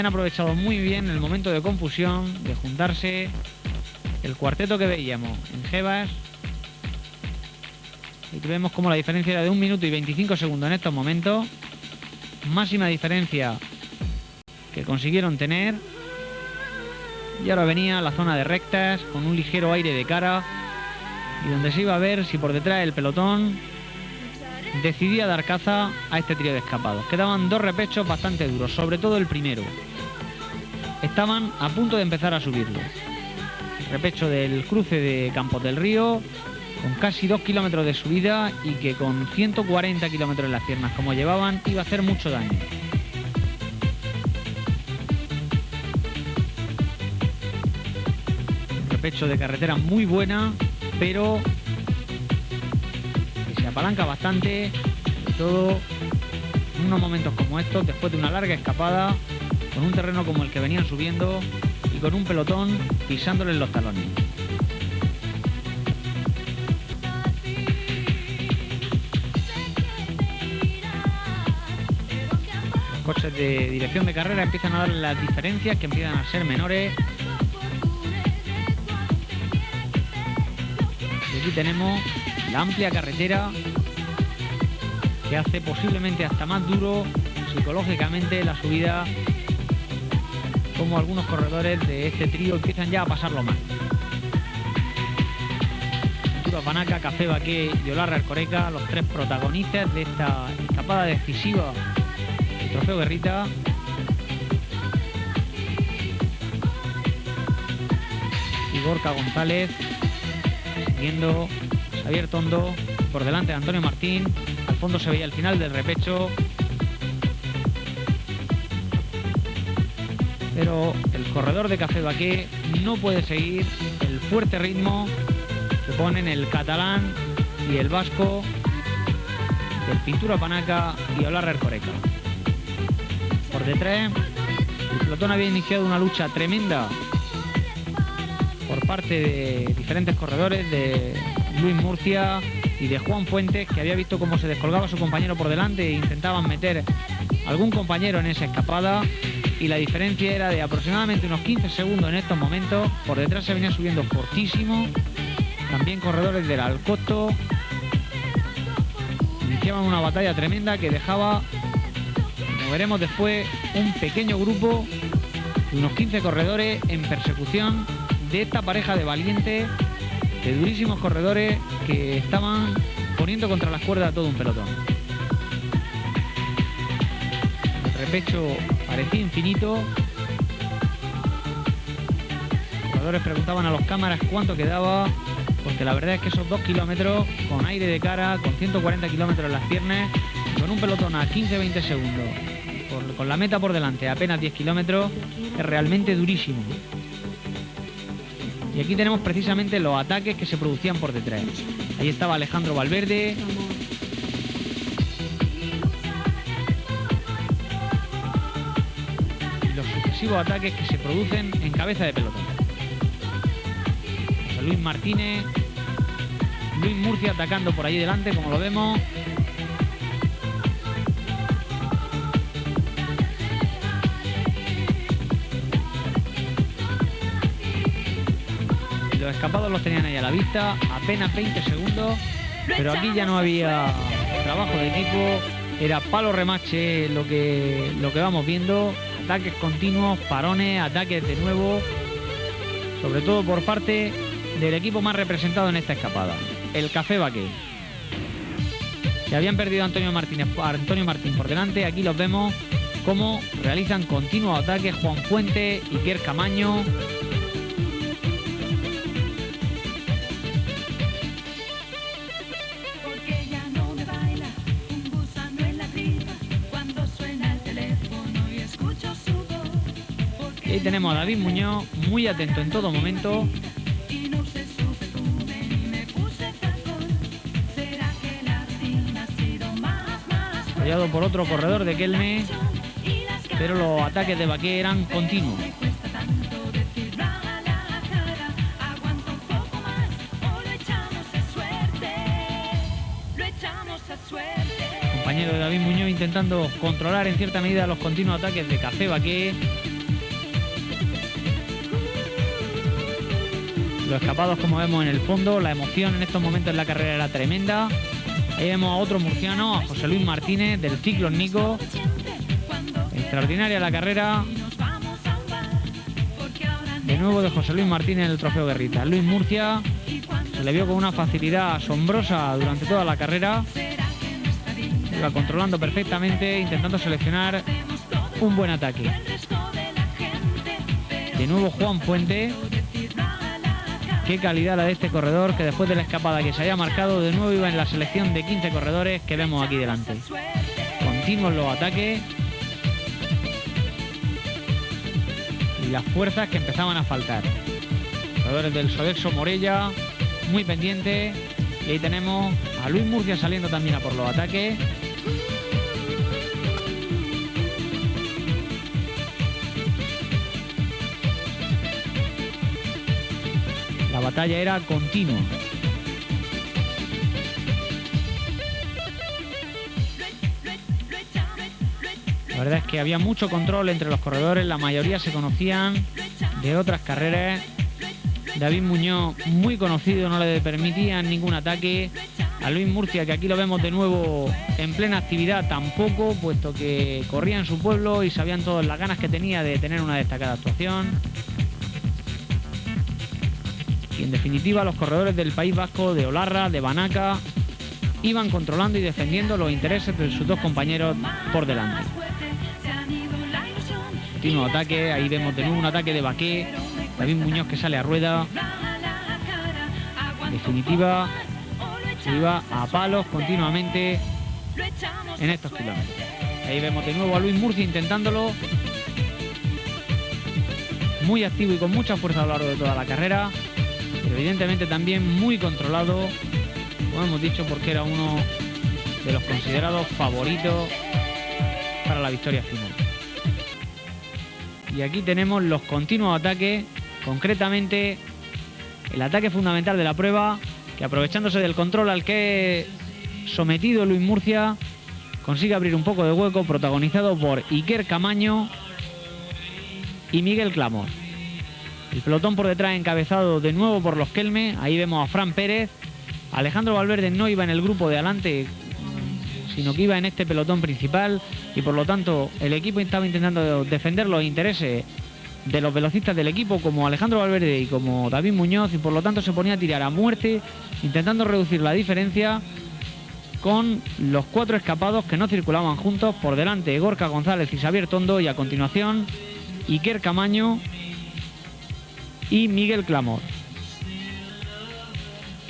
Han aprovechado muy bien el momento de confusión, de juntarse el cuarteto que veíamos en Jebas. Y vemos como la diferencia era de 1 minuto y 25 segundos en estos momentos. Máxima diferencia que consiguieron tener. Y ahora venía la zona de rectas con un ligero aire de cara. Y donde se iba a ver si por detrás el pelotón decidía dar caza a este trío de escapados. Quedaban 2 repechos bastante duros, sobre todo el primero. Estaban a punto de empezar a subirlo. Repecho del cruce de Campos del Río, con casi 2 kilómetros de subida y que con 140 kilómetros en las piernas como llevaban iba a hacer mucho daño. Un repecho de carretera muy buena, pero que se apalanca bastante, sobre todo en unos momentos como estos, después de una larga escapada, con un terreno como el que venían subiendo y con un pelotón pisándoles los talones. Los coches de dirección de carrera empiezan a dar las diferencias, que empiezan a ser menores. Y aquí tenemos la amplia carretera que hace posiblemente hasta más duro psicológicamente la subida, como algunos corredores de este trío empiezan ya a pasarlo mal. Pintura Panaca, Café Baqué y Olarra Ercoreca, los 3 protagonistas de esta escapada decisiva del Trofeo Guerrita. Y Gorka González siguiendo Xavier Tondo por delante de Antonio Martín. Al fondo se veía el final del repecho, pero el corredor de Café Baqué no puede seguir el fuerte ritmo que ponen el catalán y el vasco del Pintura Panaca y Olarra Ercoreca. Por detrás, el pelotón había iniciado una lucha tremenda por parte de diferentes corredores, de Luis Murcia y de Juan Fuentes, que había visto cómo se descolgaba su compañero por delante e intentaban meter algún compañero en esa escapada. Y la diferencia era de aproximadamente unos 15 segundos en estos momentos. Por detrás se venía subiendo fortísimo. También corredores del Alcosto iniciaban una batalla tremenda que dejaba, como veremos después, un pequeño grupo de unos 15 corredores en persecución de esta pareja de valientes, de durísimos corredores que estaban poniendo contra las cuerdas a todo un pelotón. El repecho parecía infinito. Los corredores preguntaban a los cámaras cuánto quedaba, porque la verdad es que esos 2 kilómetros con aire de cara, con 140 kilómetros en las piernas, con un pelotón a 15-20 segundos, con la meta por delante, apenas 10 kilómetros, es realmente durísimo. Y aquí tenemos precisamente los ataques que se producían por detrás. Ahí estaba Alejandro Valverde. Ataques que se producen en cabeza de pelotón. José Luis Martínez, Luis Murcia atacando por allí delante, como lo vemos. Y los escapados los tenían ahí a la vista, apenas 20 segundos, pero aquí ya no había trabajo de equipo, era palo remache lo que vamos viendo. Ataques continuos, parones, ataques de nuevo, sobre todo por parte del equipo más representado en esta escapada, el Café Baqué. Se habían perdido a Antonio Martín por delante. Aquí los vemos cómo realizan continuos ataques Juan Fuente y Iker Camaño. Y ahí tenemos a David Muñoz, muy atento en todo momento. Apoyado por otro corredor de Kelme, pero los ataques de Baqué eran continuos. Compañero de David Muñoz intentando controlar en cierta medida los continuos ataques de Café Baqué. Los escapados, como vemos en el fondo, la emoción en estos momentos en la carrera era tremenda. Ahí vemos a otro murciano, a José Luis Martínez del Ciclón Nico. Extraordinaria la carrera. De nuevo de José Luis Martínez en el Trofeo Guerrita. Luis Murcia se le vio con una facilidad asombrosa durante toda la carrera. Iba controlando perfectamente, intentando seleccionar un buen ataque. De nuevo Juan Fuente. Qué calidad la de este corredor, que después de la escapada que se había marcado, de nuevo iba en la selección de 15 corredores que vemos aquí delante. Continuos los ataques y las fuerzas que empezaban a faltar. Corredores del Sodexo Morella, muy pendientes. Y ahí tenemos a Luis Murcia saliendo también a por los ataques. La batalla era continua. La verdad es que había mucho control entre los corredores, la mayoría se conocían de otras carreras. David Muñoz, muy conocido, no le permitían ningún ataque. A Luis Murcia, que aquí lo vemos de nuevo en plena actividad, tampoco, puesto que corría en su pueblo y sabían todas las ganas que tenía de tener una destacada actuación. Y en definitiva los corredores del País Vasco, de Olarra, de Banaca, iban controlando y defendiendo los intereses de sus dos compañeros por delante. Continuo ataque, ahí vemos de nuevo un ataque de Baqué, David Muñoz que sale a rueda. En definitiva se iba a palos continuamente en estos kilómetros. Ahí vemos de nuevo a Luis Murcia intentándolo, muy activo y con mucha fuerza a lo largo de toda la carrera. Pero evidentemente también muy controlado, como hemos dicho, porque era uno de los considerados favoritos para la victoria final. Y aquí tenemos los continuos ataques, concretamente el ataque fundamental de la prueba, que aprovechándose del control al que es sometido Luis Murcia, consigue abrir un poco de hueco, protagonizado por Iker Camaño y Miguel Clamor. El pelotón por detrás encabezado de nuevo por los Kelme. Ahí vemos a Fran Pérez. Alejandro Valverde no iba en el grupo de adelante, sino que iba en este pelotón principal, y por lo tanto el equipo estaba intentando defender los intereses de los velocistas del equipo, como Alejandro Valverde y como David Muñoz, y por lo tanto se ponía a tirar a muerte, intentando reducir la diferencia con los cuatro escapados que no circulaban juntos. Por delante Gorka González y Xavier Tondo, y a continuación Iker Camaño y Miguel Clamor.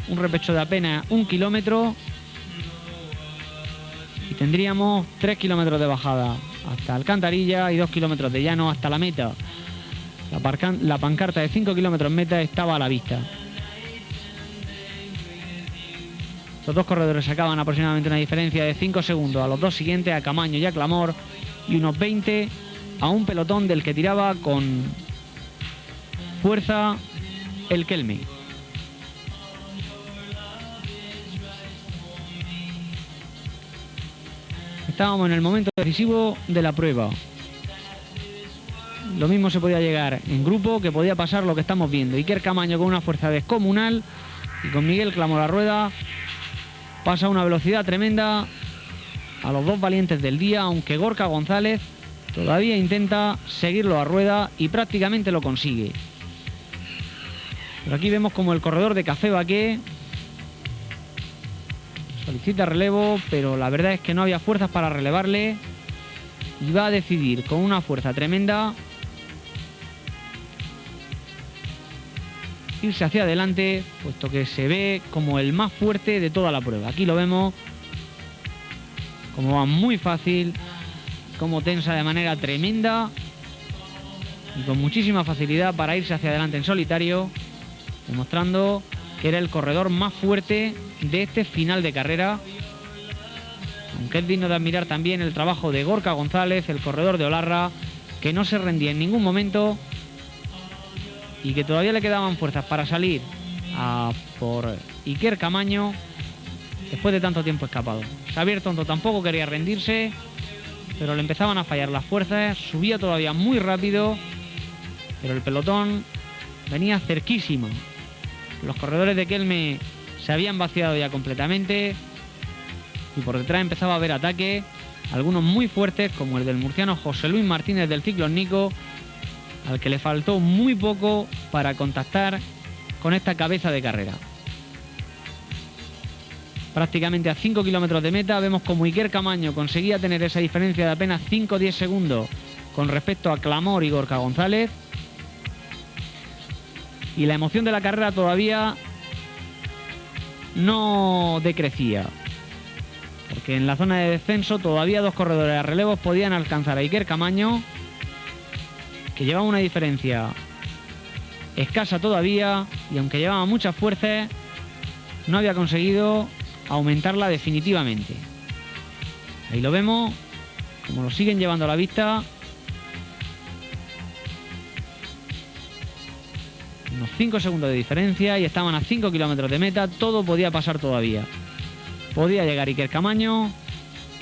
Un repecho de apenas 1 kilómetro y tendríamos 3 kilómetros de bajada hasta Alcantarilla y 2 kilómetros de llano hasta la meta. La pancarta de 5 kilómetros meta estaba a la vista. Los dos corredores sacaban aproximadamente una diferencia de 5 segundos a los dos siguientes, a Camaño y a Clamor, y unos 20 a un pelotón del que tiraba con fuerza el Kelme. Estábamos en el momento decisivo de la prueba. Lo mismo se podía llegar en grupo, que podía pasar lo que estamos viendo. Iker Camaño con una fuerza descomunal y con Miguel Clamor a rueda pasa a una velocidad tremenda a los dos valientes del día, aunque Gorka González todavía intenta seguirlo a rueda y prácticamente lo consigue. Pero aquí vemos como el corredor de Café Baqué solicita relevo, pero la verdad es que no había fuerzas para relevarle y va a decidir con una fuerza tremenda irse hacia adelante, puesto que se ve como el más fuerte de toda la prueba. Aquí lo vemos como va muy fácil, como tensa de manera tremenda y con muchísima facilidad para irse hacia adelante en solitario, demostrando que era el corredor más fuerte de este final de carrera. Aunque es digno de admirar también el trabajo de Gorka González, el corredor de Olarra, que no se rendía en ningún momento y que todavía le quedaban fuerzas para salir a por Iker Camaño después de tanto tiempo escapado. Xavier Tondo tampoco quería rendirse, pero le empezaban a fallar las fuerzas, subía todavía muy rápido, pero el pelotón venía cerquísimo Los corredores de Kelme se habían vaciado ya completamente y por detrás empezaba a haber ataque, algunos muy fuertes como el del murciano José Luis Martínez del Ciclón Nico, al que le faltó muy poco para contactar con esta cabeza de carrera. Prácticamente a 5 kilómetros de meta vemos como Iker Camaño conseguía tener esa diferencia de apenas 5 o 10 segundos con respecto a Clamor y Gorka González. Y la emoción de la carrera todavía no decrecía, porque en la zona de descenso todavía dos corredores a relevos podían alcanzar a Iker Camaño, que llevaba una diferencia escasa todavía, y aunque llevaba muchas fuerzas, no había conseguido aumentarla definitivamente. Ahí lo vemos, como lo siguen llevando a la vista. Unos 5 segundos de diferencia y estaban a 5 kilómetros de meta. Todo podía pasar todavía. Podía llegar Iker Camaño,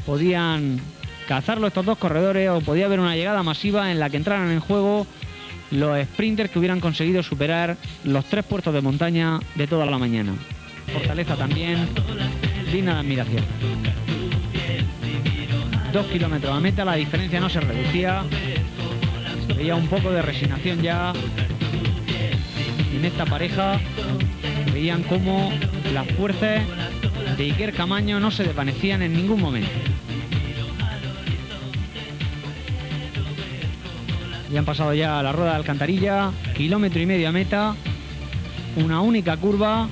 podían cazarlo estos dos corredores, o podía haber una llegada masiva en la que entraran en juego los sprinters que hubieran conseguido superar los 3 puertos de montaña de toda la mañana. Fortaleza también digna de admiración. 2 kilómetros a meta, la diferencia no se reducía. Se veía un poco de resignación ya en esta pareja. Veían cómo las fuerzas de Iker Camaño no se desvanecían en ningún momento. Ya han pasado ya la rueda de alcantarilla, 1,5 kilómetros a meta, una única curva,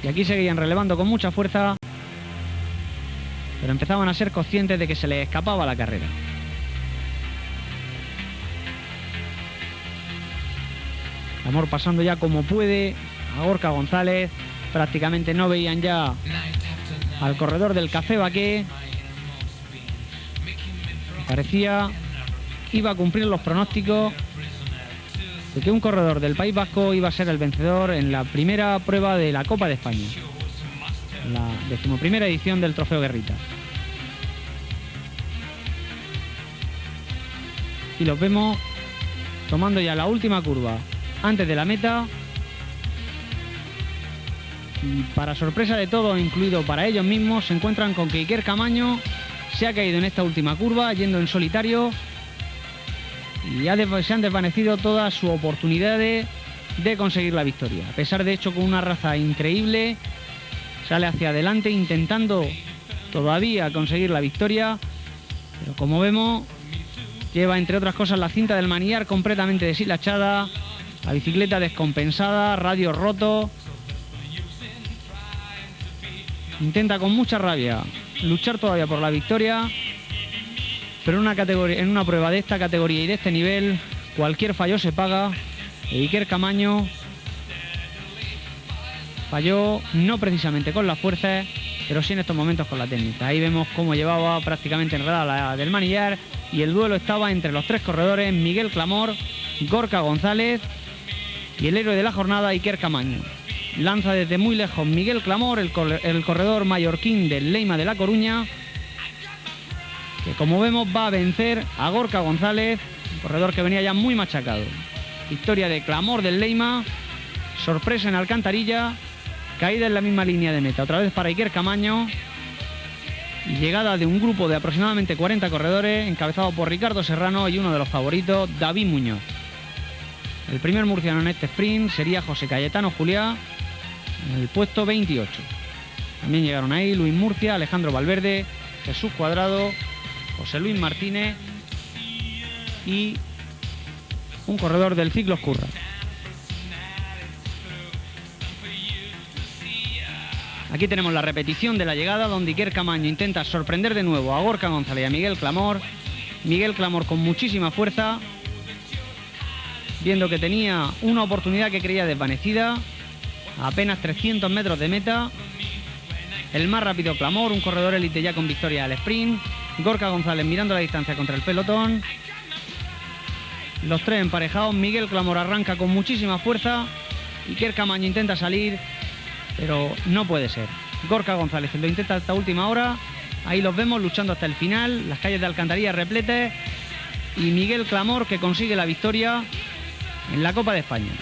y aquí seguían relevando con mucha fuerza, pero empezaban a ser conscientes de que se les escapaba la carrera. Clamor pasando ya como puede a Gorka González. Prácticamente no veían ya al corredor del Café Baqué. Parecía iba a cumplir los pronósticos de que un corredor del País Vasco iba a ser el vencedor en la primera prueba de la Copa de España, la 11ª edición del Trofeo Guerrita. Y los vemos tomando ya la última curva antes de la meta, y para sorpresa de todos, incluido para ellos mismos, se encuentran con que Iker Camaño se ha caído en esta última curva yendo en solitario, y se han desvanecido todas sus oportunidades de conseguir la victoria. A pesar de hecho, con una raza increíble, sale hacia adelante intentando todavía conseguir la victoria, pero como vemos lleva entre otras cosas la cinta del manillar completamente deshilachada, la bicicleta descompensada, radios rotos. Intenta con mucha rabia luchar todavía por la victoria, pero en una prueba de esta categoría y de este nivel, cualquier fallo se paga. Iker Camaño falló no precisamente con las fuerzas, pero sí en estos momentos con la técnica. Ahí vemos cómo llevaba prácticamente enredada la del manillar, y el duelo estaba entre los 3 corredores: Miguel Clamor, Gorka González y el héroe de la jornada, Iker Camaño. Lanza desde muy lejos Miguel Clamor, el corredor mallorquín del Leima de La Coruña, que como vemos va a vencer a Gorka González, un corredor que venía ya muy machacado. Victoria de Clamor del Leima, sorpresa en Alcantarilla, caída en la misma línea de meta otra vez para Iker Camaño, y llegada de un grupo de aproximadamente 40 corredores encabezado por Ricardo Serrano y uno de los favoritos, David Muñoz. El primer murciano en este sprint sería José Cayetano Juliá, en el puesto 28. También llegaron ahí Luis Murcia, Alejandro Valverde, Jesús Cuadrado, José Luis Martínez y un corredor del Ciclo Escurra. Aquí tenemos la repetición de la llegada, donde Iker Camaño intenta sorprender de nuevo a Gorka González y a Miguel Clamor. Miguel Clamor con muchísima fuerza, viendo que tenía una oportunidad que creía desvanecida, a apenas 300 metros de meta. El más rápido Clamor, un corredor élite ya con victoria al sprint. Gorka González mirando la distancia contra el pelotón. Los 3 emparejados. Miguel Clamor arranca con muchísima fuerza. Iker Camaño intenta salir, pero no puede ser. Gorka González lo intenta hasta última hora. Ahí los vemos luchando hasta el final. Las calles de Alcantarilla repletas. Y Miguel Clamor, que consigue la victoria en la Copa de España.